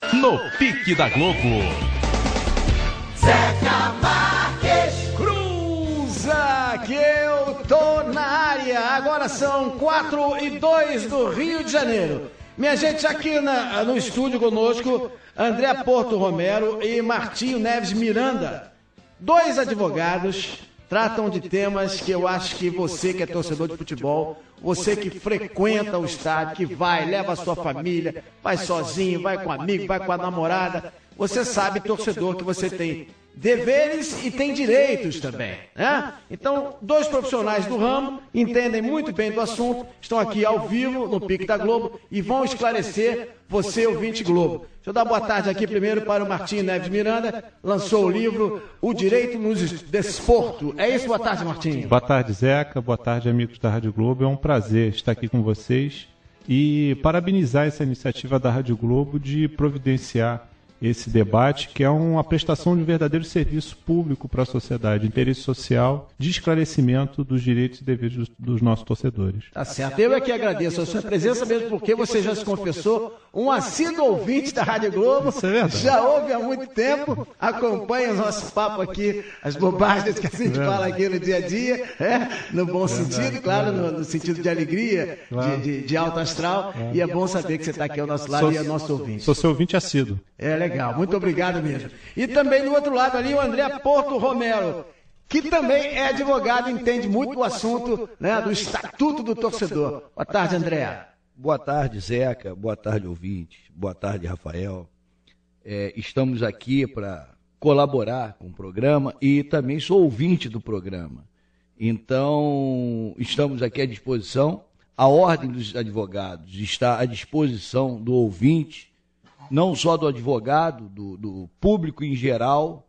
No Pique da Globo. Zeca Marques cruza, que eu tô na área. Agora são 4:02 do Rio de Janeiro. Minha gente, aqui no estúdio conosco, André Porto Romero e Martinho Neves Miranda. Dois advogados tratam de temas que eu acho que você que é torcedor de futebol, você que frequenta o estádio, que vai, leva a sua família, vai sozinho, vai com amigo, vai com a namorada, você sabe, torcedor, que você tem deveres e tem direitos também, né? Então, dois profissionais do ramo entendem muito bem do assunto, estão aqui ao vivo no Pique da Globo e vão esclarecer você, ouvinte Globo. Deixa eu dar boa tarde aqui primeiro para o Martinho Neves Miranda, lançou o livro O Direito no Desporto. É isso? Boa tarde, Martinho. Boa tarde, Zeca. Boa tarde, amigos da Rádio Globo. É um prazer estar aqui com vocês e parabenizar essa iniciativa da Rádio Globo de providenciar esse debate, que é uma prestação de um verdadeiro serviço público para a sociedade, interesse social, de esclarecimento dos direitos e deveres dos nossos torcedores. Tá certo. Eu é que agradeço a sua presença, mesmo porque você já se confessou um assíduo ouvinte da Rádio Globo. Isso é verdade. Já ouve há muito tempo, acompanha o nosso papo aqui, as bobagens que a gente fala aqui no dia a dia, no bom sentido, claro, no sentido de alegria, de alto astral, e é bom saber que você está aqui ao nosso lado e é nosso ouvinte. Sou seu ouvinte assíduo. É legal, muito obrigado mesmo. E também do outro lado ali o André Porto Romero, que também é advogado e entende muito do assunto, né, do Estatuto do Torcedor. Boa tarde, André. Boa tarde, Zeca. Boa tarde, ouvintes. Boa tarde, Rafael. Estamos aqui para colaborar com o programa e também sou ouvinte do programa. Então, estamos aqui à disposição. A Ordem dos Advogados está à disposição do ouvinte, não só do advogado, do público em geral.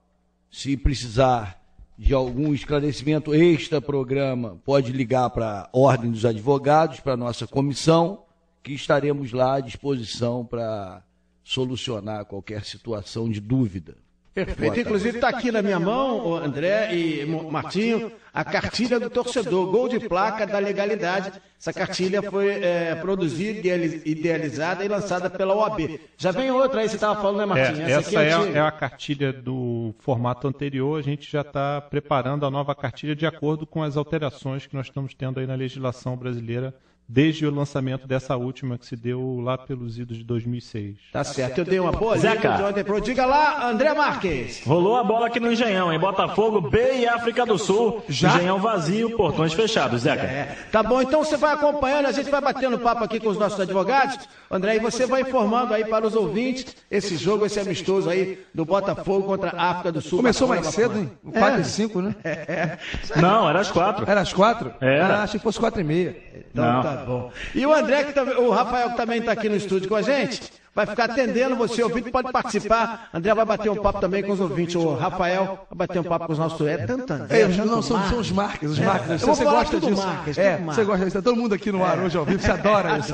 Se precisar de algum esclarecimento extra-programa, pode ligar para a Ordem dos Advogados, para a nossa comissão, que estaremos lá à disposição para solucionar qualquer situação de dúvida. Perfeito. Inclusive está aqui na minha mão, André e Martinho, a cartilha do torcedor, gol de placa da legalidade. Essa cartilha foi produzida, idealizada e lançada pela OAB. Já vem outra aí, você estava falando, né, Martinho? Essa é a cartilha do formato anterior. A gente já está preparando a nova cartilha de acordo com as alterações que nós estamos tendo aí na legislação brasileira desde o lançamento dessa última, que se deu lá pelos idos de 2006. Tá certo, eu dei uma boa Zeca. de ontem pro... Diga lá, André Marques. Rolou a bola aqui no Engenhão, em Botafogo, B e África do Sul. Já? Engenhão vazio, portões fechados, Zeca. Tá bom, então você vai acompanhando, a gente vai batendo papo aqui com os nossos advogados, André, e você vai informando aí para os ouvintes esse jogo, esse amistoso aí do Botafogo contra a África do Sul. Começou mais cedo, hein? 4h05, né? Não, era às 4. Era às 4? Era. Achei que fosse 4h30. Então não. Tá bom. E o André, o Rafael, que também está aqui no estúdio com a gente, vai ficar atendendo você, ouvinte, pode participar. André vai bater um papo também com os ouvintes. O Rafael vai bater um papo com os nossos... São os Marques. Você gosta disso? Você gosta disso. Tá todo mundo aqui no ar hoje ao vivo, você adora isso.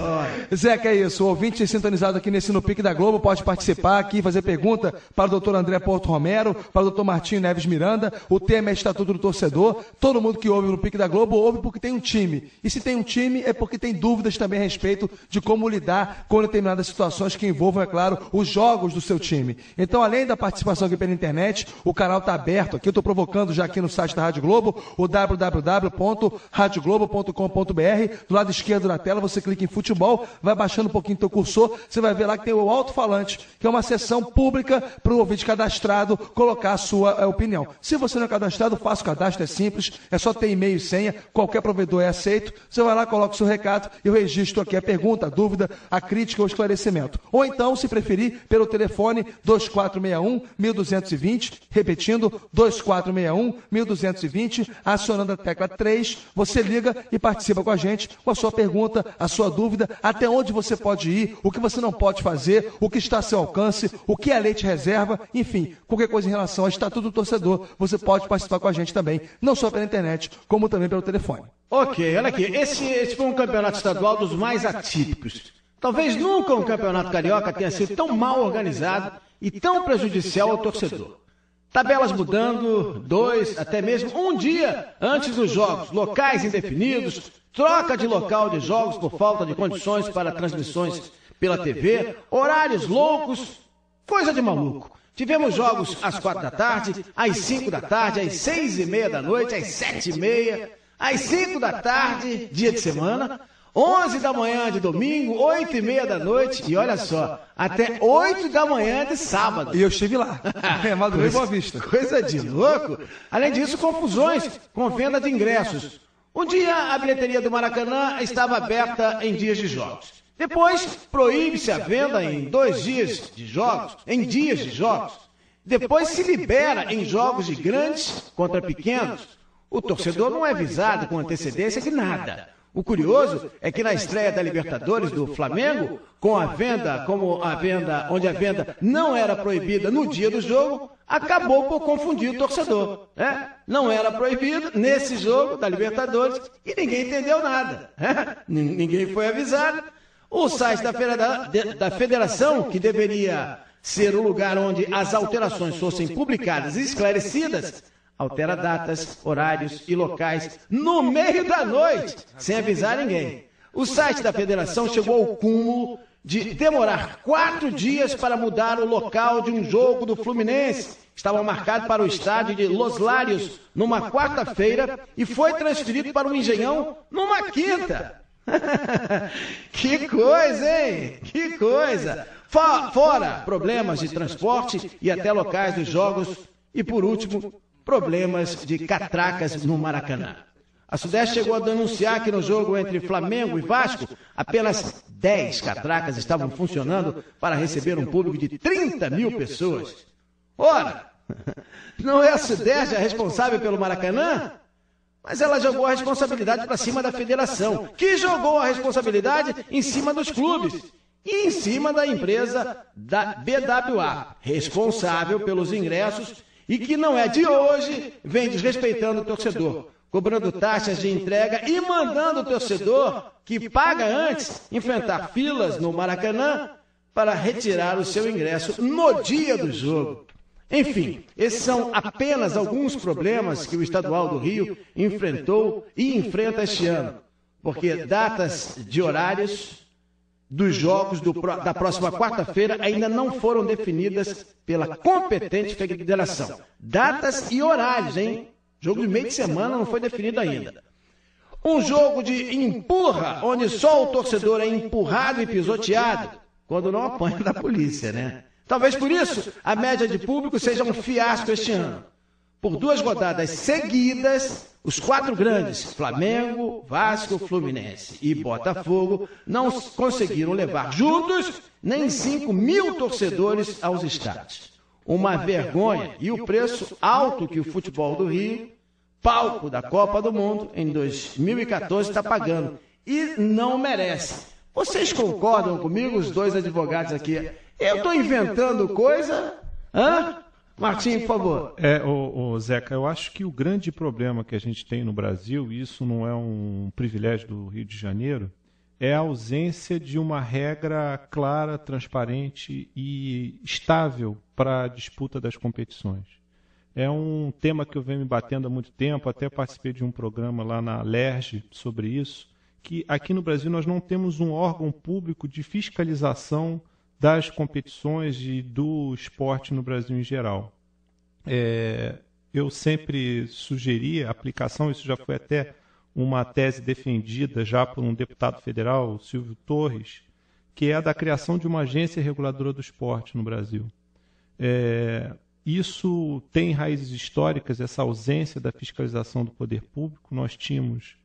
Zeca, é isso. O ouvinte sintonizado aqui nesse No Pique da Globo pode participar aqui, fazer pergunta para o doutor André Porto Romero, para o doutor Martinho Neves Miranda. O tema é Estatuto do Torcedor. Todo mundo que ouve no Pique da Globo ouve porque tem um time. E se tem um time é porque tem dúvidas também a respeito de como lidar com determinadas situações que envolvam, é claro, os jogos do seu time. Então, além da participação aqui pela internet, o canal está aberto. Aqui eu estou provocando já aqui no site da Rádio Globo, o www.radioglobo.com.br. Do lado esquerdo da tela, você clica em futebol, vai baixando um pouquinho o teu cursor, você vai ver lá que tem o alto-falante, que é uma sessão pública para o ouvinte cadastrado colocar a sua opinião. Se você não é cadastrado, faça o cadastro, é simples, é só ter e-mail e senha, qualquer provedor é aceito. Você vai lá, coloca o seu recado e eu registro aqui a pergunta, a dúvida, a crítica ou o esclarecimento. Ou então, se preferir, pelo telefone 2461-1220, repetindo, 2461-1220, acionando a tecla 3, você liga e participa com a gente, com a sua pergunta, a sua dúvida, até onde você pode ir, o que você não pode fazer, o que está a seu alcance, o que a lei te reserva, enfim, qualquer coisa em relação ao Estatuto do Torcedor, você pode participar com a gente também, não só pela internet, como também pelo telefone. Ok, olha aqui, esse foi um campeonato estadual dos mais atípicos. Talvez nunca um campeonato carioca tenha sido tão mal organizado e tão prejudicial ao torcedor. Tabelas mudando, 2, até mesmo um dia antes dos jogos, locais indefinidos, troca de local de jogos por falta de condições para transmissões pela TV, horários loucos, Coisa de maluco. Tivemos jogos às 4 da tarde, às 5 da tarde, às 6h30 da noite, às 7h30, às 5 da tarde, dia de semana, 11 da manhã de domingo, 8h30 da noite e olha só, até 8 da manhã de sábado. E eu estive lá. Madurei Boa Vista. Coisa de louco. Além disso, confusões com venda de ingressos. Um dia, a bilheteria do Maracanã estava aberta em dias de jogos. Depois, proíbe-se a venda em 2 dias de jogos, em dias de jogos. Depois se libera em jogos de grandes contra pequenos. O torcedor não é avisado com antecedência de nada. O curioso é que na estreia da Libertadores do Flamengo, onde a venda não era proibida no dia do jogo, acabou por confundir o torcedor. Não era proibido nesse jogo da Libertadores e ninguém entendeu nada. Ninguém foi avisado. O site da federação, que deveria ser o lugar onde as alterações fossem publicadas e esclarecidas, altera datas, horários e locais no meio da noite, sem avisar ninguém. O site da federação chegou ao cúmulo de demorar 4 dias para mudar o local de um jogo do Fluminense. Estava marcado para o estádio de Los Lários numa quarta-feira e foi transferido para o Engenhão numa quinta. Que coisa, hein? Que coisa! Fora problemas de transporte e até locais dos jogos. E por último, problemas de catracas no Maracanã. A Sudeste chegou a denunciar que no jogo entre Flamengo e Vasco, apenas 10 catracas estavam funcionando para receber um público de 30 mil pessoas. Ora, não é a Sudeste a responsável pelo Maracanã? Mas ela jogou a responsabilidade para cima da federação, que jogou a responsabilidade em cima dos clubes e em cima da empresa da BWA, responsável pelos ingressos e que não é de hoje, vem desrespeitando o torcedor, cobrando taxas de entrega e mandando o torcedor, que paga antes, enfrentar filas no Maracanã para retirar o seu ingresso no dia do jogo. Enfim, esses são apenas alguns problemas que o Estadual do Rio enfrentou e enfrenta este ano, porque datas de horários dos jogos da próxima quarta-feira ainda não foram definidas pela competente federação. Datas e horários, hein? Jogo de meio de semana não foi definido ainda. Um jogo de empurra, onde só o torcedor é empurrado e pisoteado, quando não apanha da polícia, né? Talvez por isso a média de público seja um fiasco este ano. Por 2 rodadas seguidas, os 4 grandes, Flamengo, Vasco, Fluminense e Botafogo, não conseguiram levar juntos nem 5 mil torcedores aos estádios. Uma vergonha e o preço alto que o futebol do Rio, palco da Copa do Mundo, em 2014, está pagando. E não merece. Vocês concordam comigo, os 2 advogados aqui? Eu estou inventando coisa? Hã? Martim, por favor. Zeca, eu acho que o grande problema que a gente tem no Brasil, e isso não é um privilégio do Rio de Janeiro, é a ausência de uma regra clara, transparente e estável para a disputa das competições. É um tema que eu venho me batendo há muito tempo, até participei de um programa lá na LERJ sobre isso, que aqui no Brasil nós não temos um órgão público de fiscalização das competições e do esporte no Brasil em geral. Eu sempre sugeri a aplicação, isso já foi até uma tese defendida já por um deputado federal, o Silvio Torres, que é a da criação de uma agência reguladora do esporte no Brasil. Isso tem raízes históricas, essa ausência da fiscalização do poder público. Nós tínhamos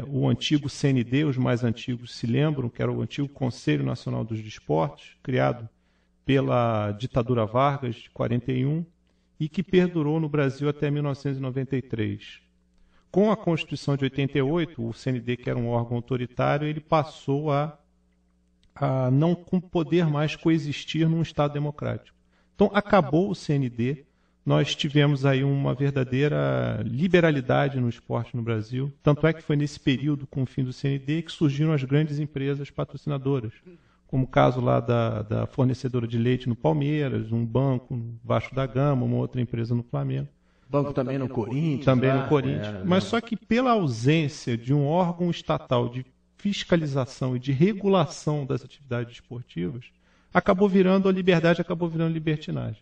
o antigo CND, os mais antigos se lembram, que era o antigo Conselho Nacional dos Desportos, criado pela ditadura Vargas, de 41, e que perdurou no Brasil até 1993. Com a Constituição de 88, o CND, que era um órgão autoritário, ele passou a não poder mais coexistir num Estado democrático. Então, acabou o CND, nós tivemos aí uma verdadeira liberalidade no esporte no Brasil, tanto é que foi nesse período, com o fim do CND, que surgiram as grandes empresas patrocinadoras, como o caso lá da fornecedora de leite no Palmeiras, um banco no Vasco da Gama, uma outra empresa no Flamengo. Banco também no Corinthians. Também no Corinthians. Mas só que pela ausência de um órgão estatal de fiscalização e de regulação das atividades esportivas, acabou virando a liberdade, acabou virando libertinagem.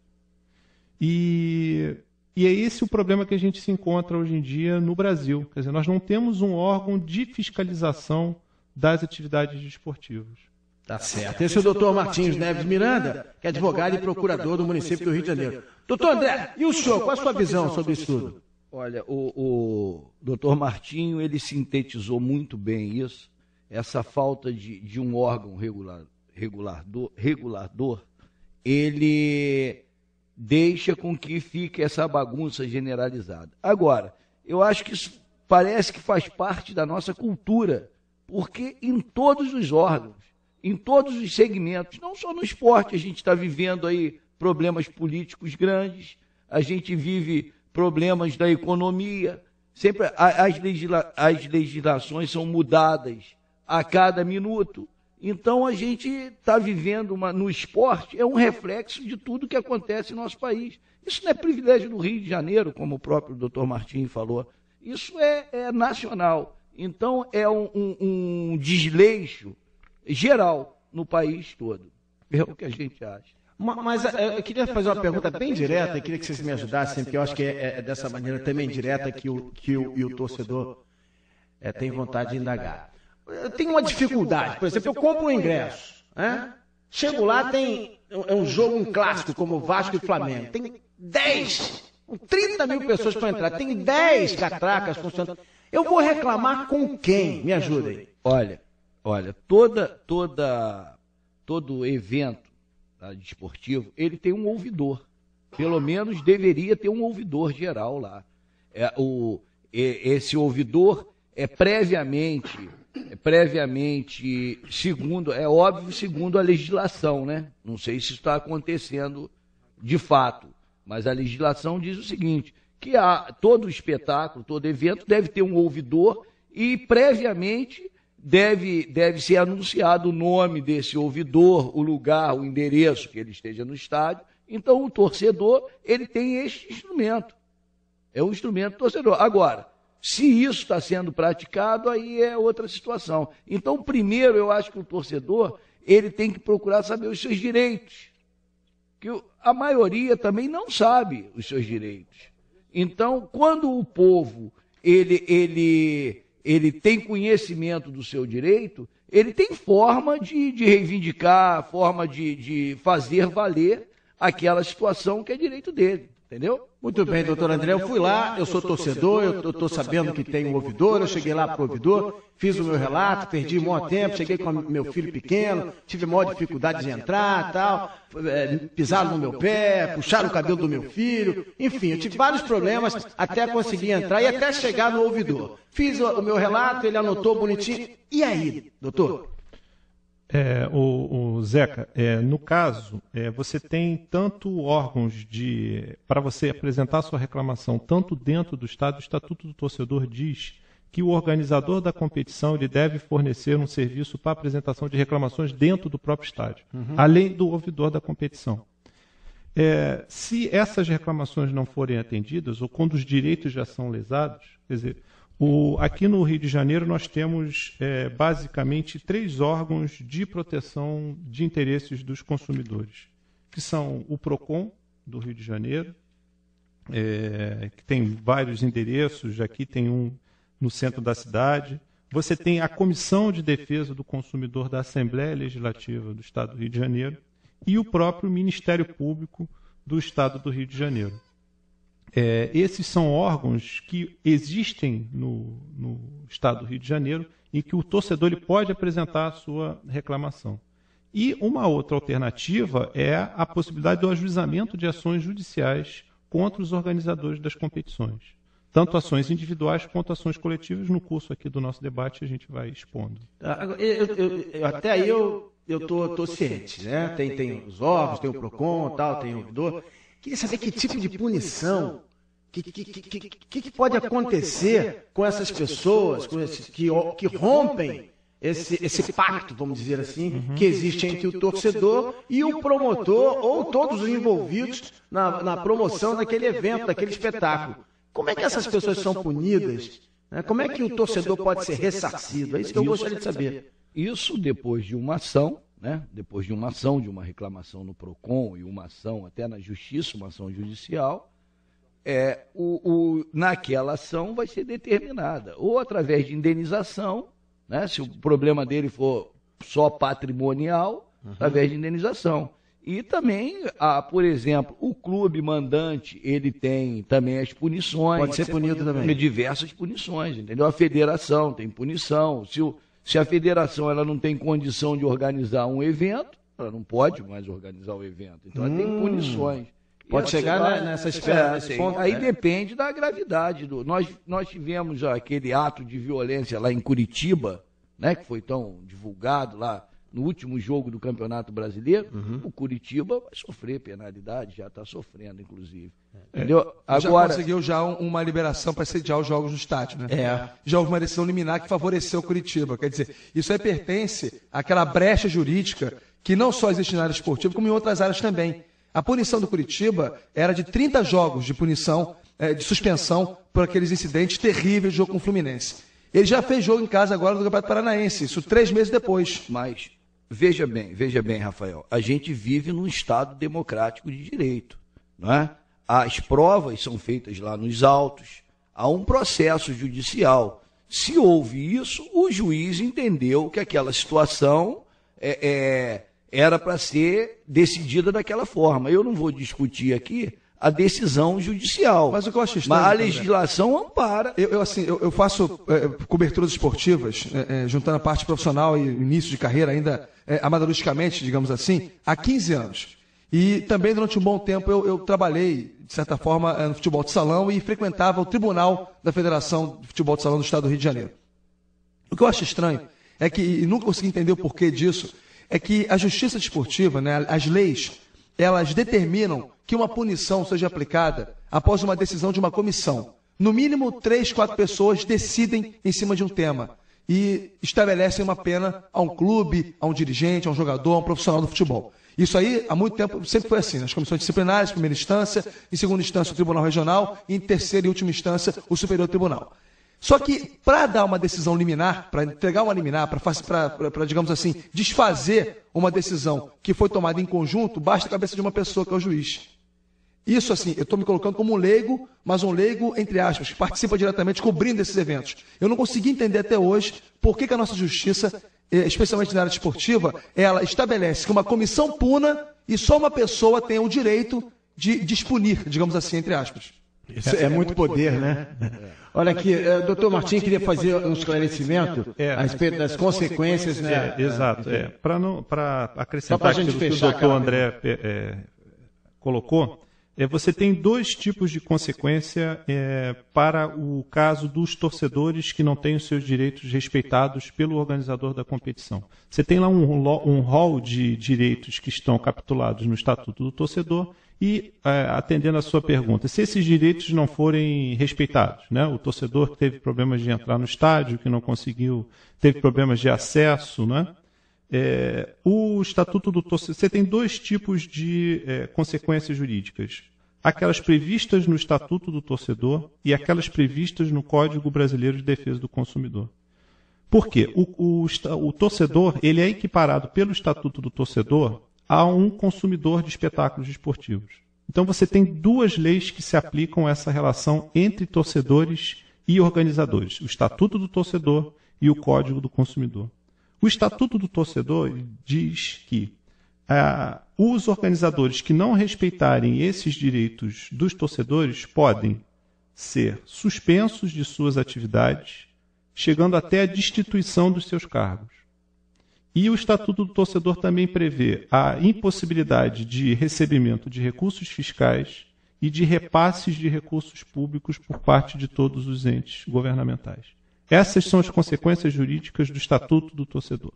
E é esse o problema que a gente se encontra hoje em dia no Brasil. Quer dizer, nós não temos um órgão de fiscalização das atividades desportivas. Tá certo. Esse é o doutor Martins Neves Miranda, que é advogado e procurador do município do Rio de Janeiro. Doutor André, e o senhor, qual a sua visão sobre isso tudo? Olha, o doutor Martinho, ele sintetizou muito bem isso, essa falta de um órgão regulador, ele deixa com que fique essa bagunça generalizada. Agora, eu acho que isso parece que faz parte da nossa cultura, porque em todos os órgãos, em todos os segmentos, não só no esporte, a gente está vivendo aí problemas políticos grandes, a gente vive problemas da economia, sempre as legislações são mudadas a cada minuto. Então a gente está vivendo no esporte, é um reflexo de tudo que acontece no nosso país. Isso não é privilégio do Rio de Janeiro, como o próprio doutor Martins falou, isso é nacional. Então é um desleixo geral no país todo, é o que a gente acha. Mas eu queria fazer uma pergunta bem direta, e queria que vocês me ajudassem, porque eu acho que é dessa maneira também direta que o torcedor tem vontade de indagar. Eu tenho uma dificuldade, por exemplo, eu compro um ingresso, né? Chego lá, tem um jogo, um clássico, como Vasco e Flamengo, tem 30 mil pessoas para entrar, tem 10 catracas funcionando. Eu vou reclamar com quem? Me ajudem. Olha, todo evento desportivo, ele tem um ouvidor. Pelo menos deveria ter um ouvidor geral lá. Esse ouvidor é previamente, segundo a legislação, né? Não sei se isso está acontecendo de fato, mas a legislação diz o seguinte, que todo espetáculo, todo evento deve ter um ouvidor e previamente deve ser anunciado o nome desse ouvidor, o lugar, o endereço que ele esteja no estádio. Então o torcedor, ele tem este instrumento. É um instrumento do torcedor. Agora, se isso está sendo praticado, aí é outra situação. Então, primeiro, eu acho que o torcedor, ele tem que procurar saber os seus direitos. Que a maioria também não sabe os seus direitos. Então, quando o povo, ele tem conhecimento do seu direito, ele tem forma de reivindicar, forma de fazer valer aquela situação que é direito dele, entendeu? Muito bem, doutor André, eu fui lá, eu sou torcedor, eu estou sabendo que tem um ouvidor, eu cheguei lá para o ouvidor, fiz o meu relato, perdi um maior tempo, cheguei com meu filho pequeno, tive maior dificuldade de entrar, tal, pisaram no meu pé, puxaram o cabelo do meu filho, enfim, eu tive vários problemas até conseguir entrar e até chegar no ouvidor. Fiz o meu relato, ele anotou bonitinho, e aí, doutor? O Zeca, no caso, você tem tanto órgãos para você apresentar sua reclamação, tanto dentro do Estado, o Estatuto do Torcedor diz que o organizador da competição ele deve fornecer um serviço para apresentação de reclamações dentro do próprio estádio, além do ouvidor da competição. Se essas reclamações não forem atendidas, ou quando os direitos já são lesados, quer dizer, aqui no Rio de Janeiro nós temos basicamente 3 órgãos de proteção de interesses dos consumidores, que são o PROCON do Rio de Janeiro, que tem vários endereços, aqui tem um no centro da cidade. Você tem a Comissão de Defesa do Consumidor da Assembleia Legislativa do Estado do Rio de Janeiro e o próprio Ministério Público do Estado do Rio de Janeiro. Esses são órgãos que existem no Estado do Rio de Janeiro e que o torcedor ele pode apresentar a sua reclamação. E uma outra alternativa é a possibilidade do ajuizamento de ações judiciais contra os organizadores das competições. Tanto ações individuais quanto ações coletivas. No curso aqui do nosso debate a gente vai expondo. Até aí eu estou ciente, né? Tem os órgãos, tem o PROCON, tal, tem o ouvidor. Queria saber que tipo de punição, que pode acontecer com essas pessoas que rompem esse pacto, vamos dizer assim, que existe entre o torcedor e o promotor ou todos os envolvidos na promoção daquele evento, daquele espetáculo. Como é que essas pessoas são punidas? Como é que o torcedor pode ser ressarcido? É isso que eu gostaria de saber. Isso depois de uma ação, né, depois de uma ação, de uma reclamação no PROCON e uma ação até na Justiça, uma ação judicial, naquela ação vai ser determinada, ou através de indenização, né, se o problema dele for só patrimonial, através de indenização. E também, por exemplo, o clube mandante, ele tem também as punições. Pode ser punido também. Diversas punições, entendeu? A federação tem punição. Se a federação ela não tem condição de organizar um evento, ela não pode mais organizar o evento. Então ela tem punições. Pode chegar nessa esfera, nesse ponto. Aí depende da gravidade. Nós tivemos aquele ato de violência lá em Curitiba, né, que foi tão divulgado lá no último jogo do Campeonato Brasileiro. O Curitiba vai sofrer penalidade, já está sofrendo, inclusive. Entendeu? Agora, já conseguiu uma liberação para sediar os jogos no estádio, né? Já houve uma decisão liminar que favoreceu o Curitiba. Quer dizer, isso aí pertence àquela brecha jurídica que não só existe na área esportiva, como em outras áreas também. A punição do Curitiba era de 30 jogos de punição, de suspensão por aqueles incidentes terríveis de jogo com o Fluminense. Ele já fez jogo em casa agora no Campeonato Paranaense, isso 3 meses depois. Mas, veja bem, Rafael, a gente vive num Estado democrático de direito, não é? As provas são feitas lá nos autos, há um processo judicial. Se houve isso, o juiz entendeu que aquela situação era para ser decidida daquela forma. Eu não vou discutir aqui a decisão judicial. Mas o que eu acho estranho, mas a legislação ampara. Eu faço coberturas esportivas, juntando a parte profissional e início de carreira, ainda amadoristicamente, digamos assim, há 15 anos. E também, durante um bom tempo, eu trabalhei, de certa forma, no futebol de salão e frequentava o Tribunal da Federação de Futebol de Salão do Estado do Rio de Janeiro. O que eu acho estranho é que, e nunca consegui entender o porquê disso, é que a justiça desportiva, né, as leis, elas determinam que uma punição seja aplicada após uma decisão de uma comissão. No mínimo, 3, 4 pessoas decidem em cima de um tema e estabelecem uma pena a um clube, a um dirigente, a um jogador, a um profissional do futebol. Isso aí, há muito tempo, sempre foi assim, nas comissões disciplinares, primeira instância, em segunda instância o Tribunal Regional e em terceira e última instância o Superior Tribunal. Só que, para dar uma decisão liminar, para entregar uma liminar, para, digamos assim, desfazer uma decisão que foi tomada em conjunto, basta a cabeça de uma pessoa, que é o juiz. Isso, assim, eu estou me colocando como um leigo, mas um leigo, entre aspas, que participa diretamente cobrindo esses eventos. Eu não consegui entender até hoje por que a nossa justiça, especialmente na área esportiva, ela estabelece que uma comissão puna e só uma pessoa tem o direito de despunir, digamos assim, entre aspas. Isso é muito poder, né? Olha aqui, doutor Martim queria fazer um esclarecimento a respeito das consequências, né? Exato. Para acrescentar aquilo que o doutor André colocou, você tem 2 tipos de consequência para o caso dos torcedores que não têm os seus direitos respeitados pelo organizador da competição. Você tem lá um rol de direitos que estão capitulados no Estatuto do Torcedor e, atendendo a sua pergunta, se esses direitos não forem respeitados, né? O torcedor que teve problemas de entrar no estádio, que não conseguiu, teve problemas de acesso, né? O Estatuto do Torcedor, você tem 2 tipos de consequências jurídicas. Aquelas previstas no Estatuto do Torcedor e aquelas previstas no Código Brasileiro de Defesa do Consumidor. Por quê? O torcedor ele é equiparado pelo Estatuto do Torcedor a um consumidor de espetáculos esportivos. Então você tem 2 leis que se aplicam a essa relação entre torcedores e organizadores. O Estatuto do Torcedor e o Código do Consumidor. O Estatuto do Torcedor diz que os organizadores que não respeitarem esses direitos dos torcedores podem ser suspensos de suas atividades, chegando até a destituição dos seus cargos. E o Estatuto do Torcedor também prevê a impossibilidade de recebimento de recursos fiscais e de repasses de recursos públicos por parte de todos os entes governamentais. Essas são as consequências jurídicas do Estatuto do Torcedor.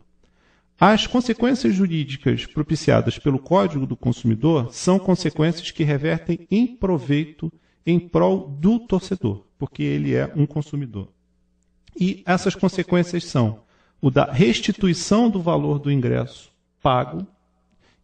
As consequências jurídicas propiciadas pelo Código do Consumidor são consequências que revertem em proveito em prol do torcedor, porque ele é um consumidor. E essas consequências são o da restituição do valor do ingresso pago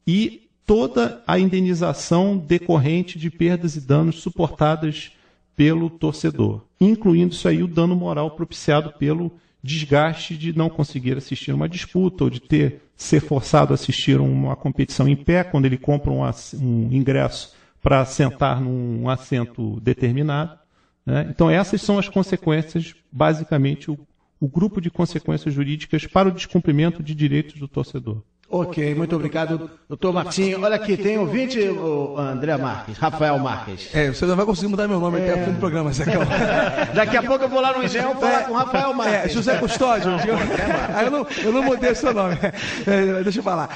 e toda a indenização decorrente de perdas e danos suportadas pelo torcedor, incluindo isso aí o dano moral propiciado pelo desgaste de não conseguir assistir uma disputa ou de ser forçado a assistir uma competição em pé quando ele compra um ingresso para sentar num assento determinado, né? Então essas são as consequências, basicamente o grupo de consequências jurídicas para o descumprimento de direitos do torcedor. Ok, muito obrigado, doutor Martinho. Olha aqui, tem ouvinte, o André Marques, Rafael Marques. Você não vai conseguir mudar meu nome até o fim do programa, Zé. Daqui a pouco eu vou lá no Engenhão falar com o Rafael Marques. José Custódio. Eu não mudei o seu nome. Deixa eu falar.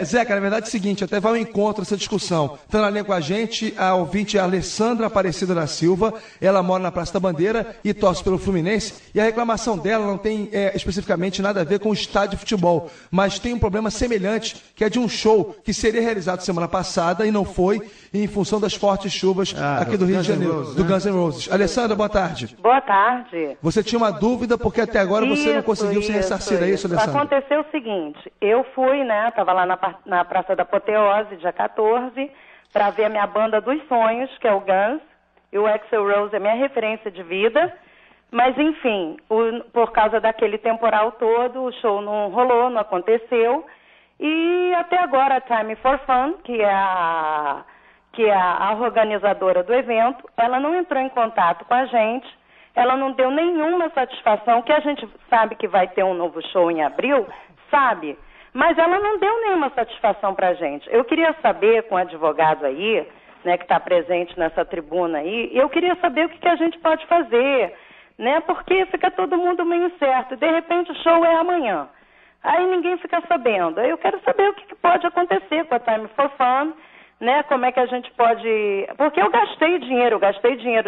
Zeca, na verdade é o seguinte, até vai ao encontro essa discussão. Está na linha com a gente a ouvinte Alessandra Aparecida da Silva. Ela mora na Praça da Bandeira e torce pelo Fluminense. E a reclamação dela não tem especificamente nada a ver com o estádio de futebol, mas tem um problema semelhante, que é de um show que seria realizado semana passada e não foi, em função das fortes chuvas aqui do Rio de Janeiro, do Guns N' Roses. Alessandra, boa tarde. Boa tarde. Você tinha uma dúvida porque até agora você não conseguiu se ressarcir, é isso, Alessandra? Aconteceu o seguinte, eu fui, estava lá na Praça da Apoteose, dia 14, para ver a minha banda dos sonhos, que é o Guns, e o Axl Rose é minha referência de vida. Mas, enfim, por causa daquele temporal todo, o show não rolou, não aconteceu. E até agora a Time for Fun, que é a organizadora do evento, ela não entrou em contato com a gente, ela não deu nenhuma satisfação, que a gente sabe que vai ter um novo show em abril, sabe? Mas ela não deu nenhuma satisfação para a gente. Eu queria saber, com o advogado aí, né, que está presente nessa tribuna aí, eu queria saber o que a gente pode fazer, né? Porque fica todo mundo meio incerto. De repente o show é amanhã. Aí ninguém fica sabendo. Eu quero saber o que pode acontecer com a Time for Fun, né? Como é que a gente pode... Porque eu gastei dinheiro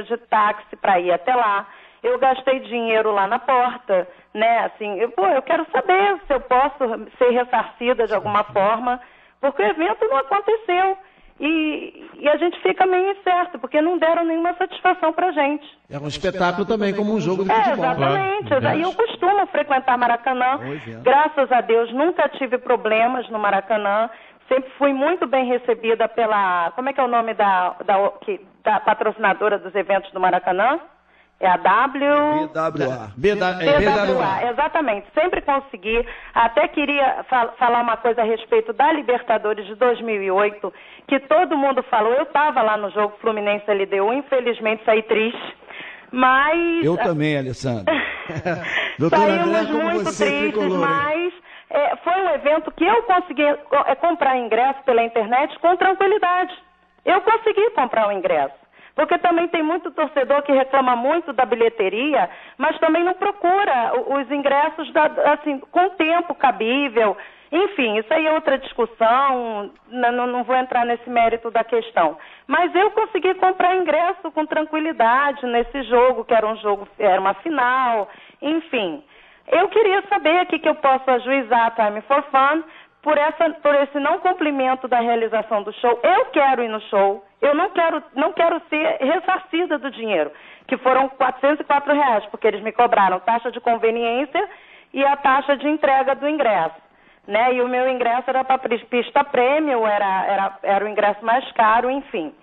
de táxi para ir até lá, eu gastei dinheiro lá na porta, né? Assim, eu quero saber se eu posso ser ressarcida de alguma forma, porque o evento não aconteceu. E a gente fica meio incerto, porque não deram nenhuma satisfação pra gente. É um espetáculo também, como um jogo de futebol. Exatamente. E eu costumo frequentar Maracanã. Graças a Deus, nunca tive problemas no Maracanã. Sempre fui muito bem recebida pela... Como é que é o nome da patrocinadora dos eventos do Maracanã? É a BWA. BWA, exatamente. Sempre consegui. Até queria falar uma coisa a respeito da Libertadores de 2008, que todo mundo falou. Eu estava lá no jogo Fluminense LDU, infelizmente saí triste, mas... Eu também, Alessandra. Saímos muito tristes, mas foi um evento que eu consegui comprar ingresso pela internet com tranquilidade. Eu consegui comprar o ingresso. Porque também tem muito torcedor que reclama muito da bilheteria, mas também não procura os ingressos assim, com tempo cabível. Enfim, isso aí é outra discussão, não vou entrar nesse mérito da questão. Mas eu consegui comprar ingresso com tranquilidade nesse jogo, que era uma final, enfim. Eu queria saber aqui que eu posso ajuizar a Time for Fun por esse não cumprimento da realização do show. Eu quero ir no show. Eu não quero ser ressarcida do dinheiro, que foram R$404, porque eles me cobraram taxa de conveniência e a taxa de entrega do ingresso, né? E o meu ingresso era para pista premium, era o ingresso mais caro, enfim.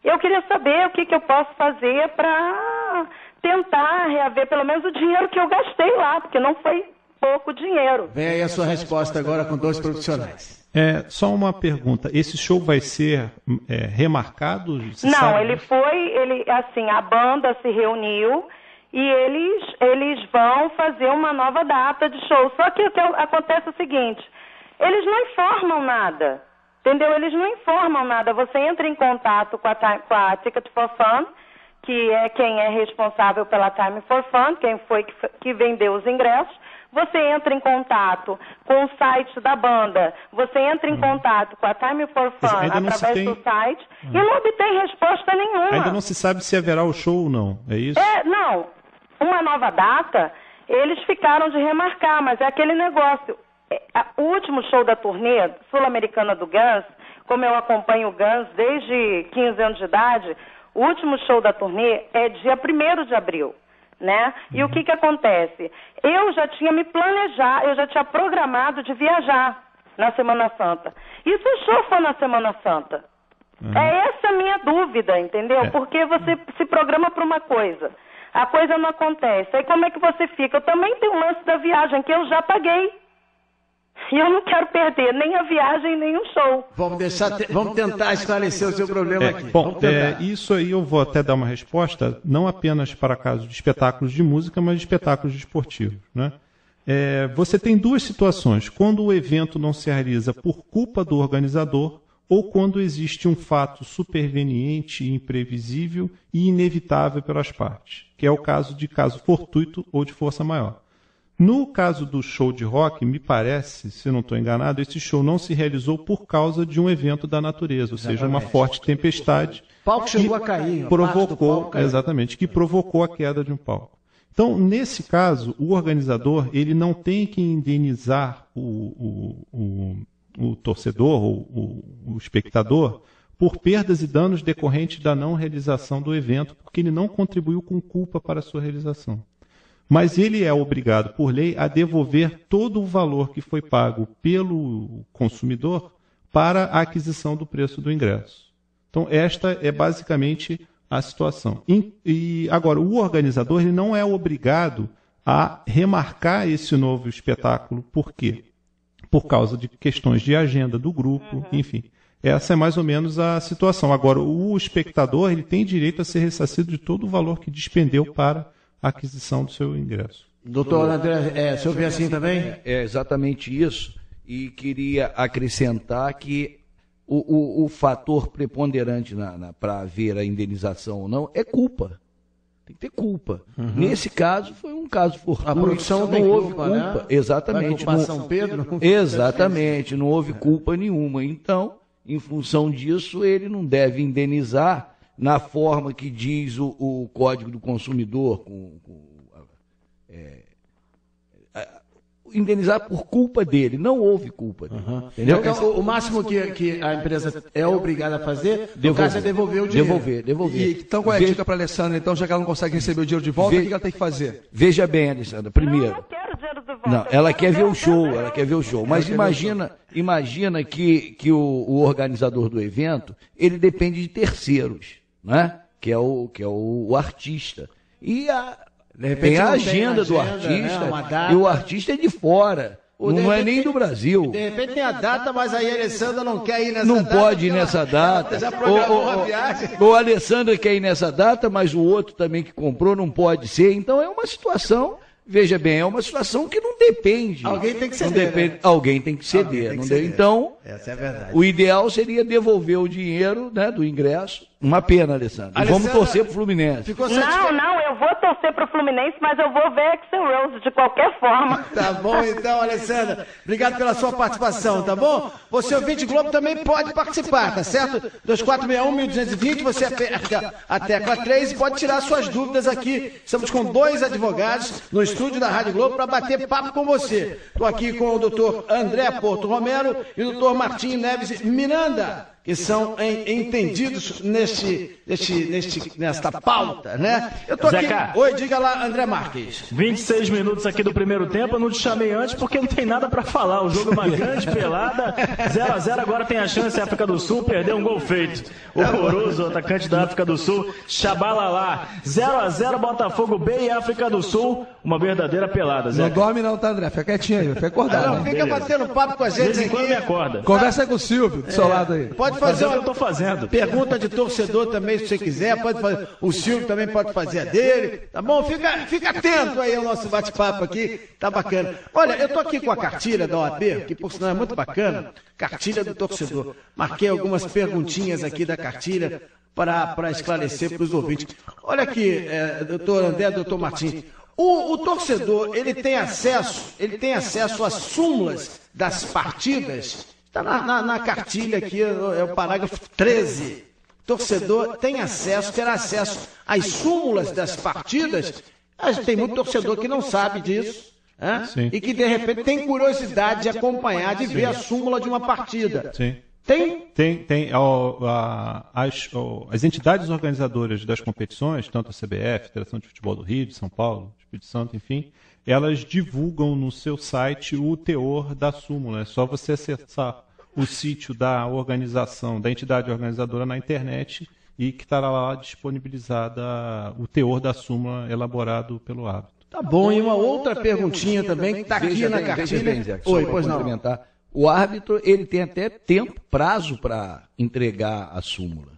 Eu queria saber o que eu posso fazer para tentar reaver pelo menos o dinheiro que eu gastei lá, porque não foi pouco dinheiro. Vem aí a sua resposta agora com dois profissionais. Só uma pergunta, esse show vai ser remarcado? Não, assim, a banda se reuniu e eles vão fazer uma nova data de show. Só que o que acontece é o seguinte, eles não informam nada, entendeu? Eles não informam nada. Você entra em contato com a Ticket for Fun, que é quem é responsável pela Time for Fun, quem foi que vendeu os ingressos. Você entra em contato com o site da banda, você entra em contato com a Time for Fun através do site e não obtém resposta nenhuma. Ainda não se sabe se haverá o show ou não, é isso? Não. Uma nova data, eles ficaram de remarcar, mas é aquele negócio. O último show da turnê sul-americana do Guns, como eu acompanho o Guns desde 15 anos de idade, o último show da turnê é dia 1º de abril. Né? E o que acontece? Eu já tinha eu já tinha programado de viajar na Semana Santa. E se o show for na Semana Santa? É essa a minha dúvida, entendeu? Porque você se programa para uma coisa. a coisa não acontece. Aí como é que você fica? Eu também tenho o lance da viagem, que eu já paguei. E eu não quero perder nem a viagem, nem o show. Vamos tentar esclarecer o seu problema aqui. Bom, isso aí eu vou até dar uma resposta, não apenas para casos de espetáculos de música, mas de espetáculos esportivos, né? Você tem duas situações: quando o evento não se realiza por culpa do organizador, ou quando existe um fato superveniente, imprevisível e inevitável pelas partes, que é o caso fortuito ou de força maior. No caso do show de rock, me parece, se não estou enganado, esse show não se realizou por causa de um evento da natureza, ou seja, uma forte tempestade. O palco chegou a cair. Que provocou a queda de um palco. Então, nesse caso, o organizador ele não tem que indenizar o torcedor ou o espectador por perdas e danos decorrentes da não realização do evento, porque ele não contribuiu com culpa para a sua realização. Mas ele é obrigado, por lei, a devolver todo o valor que foi pago pelo consumidor para a aquisição do preço do ingresso. Então, esta é basicamente a situação. E agora, o organizador ele não é obrigado a remarcar esse novo espetáculo. Por quê? Por causa de questões de agenda do grupo, enfim. Essa é mais ou menos a situação. Agora, o espectador ele tem direito a ser ressarcido de todo o valor que despendeu para a aquisição do seu ingresso. Doutor André, o senhor vê assim também? É exatamente isso. E queria acrescentar que o fator preponderante para haver a indenização ou não é culpa. Tem que ter culpa. Nesse caso, foi um caso fortuito. A produção não tem houve culpa, culpa. né? Exatamente. Vai culpar São Pedro? Exatamente, não houve culpa nenhuma. Então, em função disso, ele não deve indenizar na forma que diz o Código do Consumidor, indenizar por culpa dele. Não houve culpa dele. Entendeu? Então, o máximo que a empresa é obrigada a fazer, no caso, é devolver o dinheiro. Devolver. Então, qual é a dica para a Alessandra, então, já que ela não consegue receber o dinheiro de volta, o que ela tem que fazer? Veja bem, Alessandra, primeiro. Não quero dinheiro de volta. Não, ela quer ver o show, Mas imagina que o organizador do evento, ele depende de terceiros, né? Que é o artista. E tem a agenda do artista, né? e o artista é de fora. Não é nem do Brasil. De repente tem a data, mas aí a Alessandra não quer ir nessa data. Não pode ir nessa data. Já programou a viagem. Ou a Alessandra quer ir nessa data, mas o outro também que comprou não pode ser. Então é uma situação, veja bem, é uma situação que não depende. Alguém tem que ceder. Né? Alguém tem que ceder. Então, essa é a verdade. O ideal seria devolver o dinheiro, né, do ingresso. Uma pena, Alessandra. E vamos torcer pro Fluminense. Não, eu vou torcer pro Fluminense, mas eu vou ver Axl Rose de qualquer forma. Tá bom então, Alessandra. Obrigado pela sua participação, tá bom? Você, ouvinte Globo, também pode participar, tá certo? 2461-1220, você aperta a tecla 3 e pode tirar suas dúvidas aqui. Estamos com 2 advogados no estúdio da Rádio Globo para bater papo com você. Estou aqui com o doutor André Porto Romero e o doutor Martim Neves Miranda, que são entendidos nesta pauta, né? Eu tô aqui... Zeca. Oi, diga lá, André Marques. 26 minutos aqui do primeiro tempo, eu não te chamei antes porque não tem nada pra falar. O jogo é uma grande pelada, 0-0, agora tem a chance, a África do Sul perdeu um gol feito. Horroroso, o atacante da África do Sul, Shabalala. 0-0, Botafogo B e África do Sul, uma verdadeira pelada, Zeca. Não dorme não, tá, André? Fica quietinho aí, fica acordado. Não, fica batendo papo com a De gente vez em aqui. quando me acorda. Conversa com o Silvio, do seu lado aí. Pode fazer Fazer o que eu uma tô fazendo. pergunta de torcedor também, se você quiser. Pode fazer. O Silvio também pode fazer a dele. Tá bom? Fica atento aí ao nosso bate-papo aqui. Tá bacana. Olha, eu tô aqui com a cartilha da OAB, que por sinal é muito bacana. Cartilha do torcedor. Marquei algumas perguntinhas aqui da cartilha para esclarecer para os ouvintes. Olha aqui, doutor André, doutor Martins. O torcedor, ele tem acesso às súmulas das partidas. Está na cartilha aqui, é o parágrafo 13. Torcedor terá acesso às súmulas das partidas. Tem muito torcedor que não sabe disso. E que, de repente, tem curiosidade de acompanhar, de ver a súmula de uma partida. Sim. Tem? Tem. As entidades organizadoras das competições, tanto a CBF, Federação de Futebol do Rio, de São Paulo, Espírito Santo, enfim, elas divulgam no seu site o teor da súmula. É só você acessar o sítio da organização, da entidade organizadora na internet e que estará lá disponibilizada o teor da súmula elaborado pelo árbitro. Tá bom, e uma outra perguntinha também que está aqui na cartilha. Zé, Oi, pois não. O árbitro, ele tem até prazo para entregar a súmula.